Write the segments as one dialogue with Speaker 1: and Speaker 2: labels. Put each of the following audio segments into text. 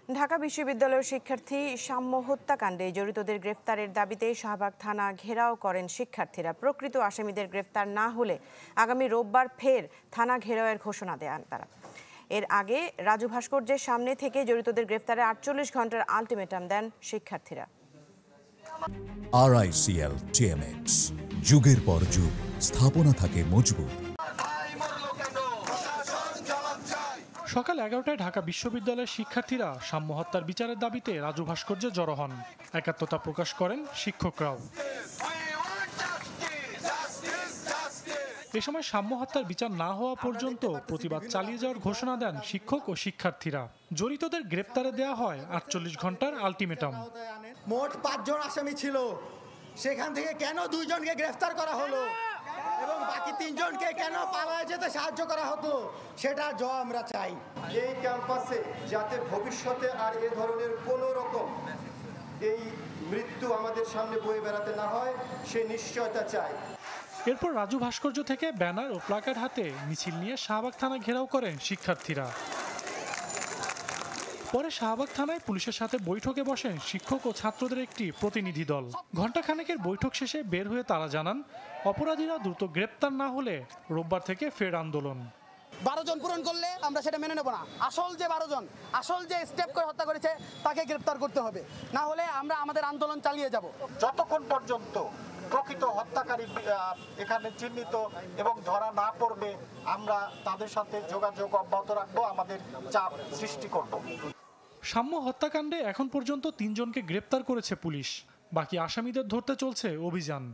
Speaker 1: ঢাকা বিশ্ববিদ্যালয়ের শিক্ষার্থী সাম্য হত্যাকাণ্ডে জড়িতদের গ্রেফতারের দাবিতে শাহবাগ থানা ঘেরাও করেন শিক্ষার্থীরা। প্রকৃত আসামিদের গ্রেফতার না হলে আগামী রোববার ফের থানা ঘেরাওয়ের ঘোষণা দেন তারা। এর আগে রাজু ভাস্কর্যের সামনে থেকে জড়িতদের গ্রেফতারে 48 ঘন্টার আলটিমেটাম দেন শিক্ষার্থীরা।
Speaker 2: RICL TMX, যুগের পর যুগ স্থাপনা থাকে মজবুত।
Speaker 3: সকাল 11টায় ঢাকা বিশ্ববিদ্যালয়ের শিক্ষার্থীরা সাম্য হত্যার বিচারের দাবিতে রাজু ভাস্কর্যে জড়ো হন। একাত্মতা প্রকাশ করেন শিক্ষকরাও। এ সময় সাম্য হত্যার বিচার না হওয়া পর্যন্ত প্রতিবাদ চালিয়ে যাওয়ার ঘোষণা দেন শিক্ষক ও শিক্ষার্থীরা। জড়িতদের গ্রেপ্তারে দেয়া হয় 48 ঘন্টার আলটিমেটাম।
Speaker 4: মোট 5 জন আসামি ছিল, সেখান থেকে কেন 2 জনকে গ্রেফতার করা হলো এবং বাকি 3 জনকে কেন পালায়ে যেতে সাহায্য করা হতো, সেটা জবাব আমরা চাই।
Speaker 5: এই ক্যাম্পাসে যাতে ভবিষ্যতে আর এ ধরনের কোনো রকম এই মৃত্যু আমাদের সামনে বয়ে বেড়াতে না হয়, সে নিশ্চয়তা চাই।
Speaker 3: এরপর রাজু ভাস্কর্য থেকে ব্যানার ও প্লাকার্ড হাতে মিছিল নিয়ে শাহবাগ থানা ঘেরাও করেন শিক্ষার্থীরা। পরে শাহবাগ থানায় পুলিশের সাথে বৈঠকে বসেন শিক্ষক ও ছাত্রদের একটি প্রতিনিধি দল। ঘণ্টাখানেকের বৈঠক শেষে বের হয়ে তারা জানান, অপরাধীরা দ্রুত গ্রেপ্তার না হলে রোববার থেকে ফের আন্দোলন।
Speaker 6: 12 জন পূরণ করলে আমরা সেটা মেনে নেব না। আসল যে 12 জন যে স্টেপ করে হত্যা করেছে তাকে গ্রেপ্তার করতে হবে, না হলে আমরা আমাদের আন্দোলন চালিয়ে যাব
Speaker 7: যতক্ষণ পর্যন্ত প্রকৃত হত্যাকারী এখানে চিহ্নিত এবং ধরা না পড়বে। আমরা তাদের সাথে যোগাযোগ অব্যাহত রাখবো, আমাদের চাপ সৃষ্টি করব।
Speaker 3: সাম্য হত্যাকাণ্ডে এখন পর্যন্ত 3 জনকে গ্রেপ্তার করেছে পুলিশ। বাকি আসামিদের ধরতে চলছে অভিযান।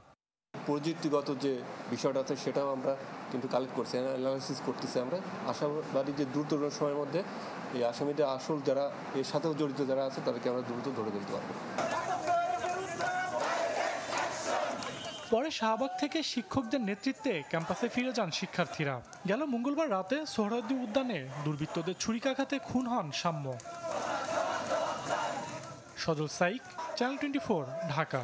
Speaker 8: প্রযুক্তিগত যে বিষয়টা আছে সেটাও আমরা কিন্তু কালেক্ট করছি, অ্যানালাইসিস করতেছি। আমরা আশাবাদী যে দ্রুত সময়ের মধ্যে এই আসামিদের আসল যারা এর সাথেও জড়িত যারা আছে তাদেরকে আমরা দ্রুত ধরে ফেলতে পারবো।
Speaker 3: পরে শাহবাগ থেকে শিক্ষকদের নেতৃত্বে ক্যাম্পাসে ফিরে যান শিক্ষার্থীরা। গেল মঙ্গলবার রাতে সোহরাওয়ার্দী উদ্যানে দুর্বৃত্তদের ছুরিকাঘাতে খুন হন সাম্য। সজল সাইক, চ্যানেল 24, ঢাকা।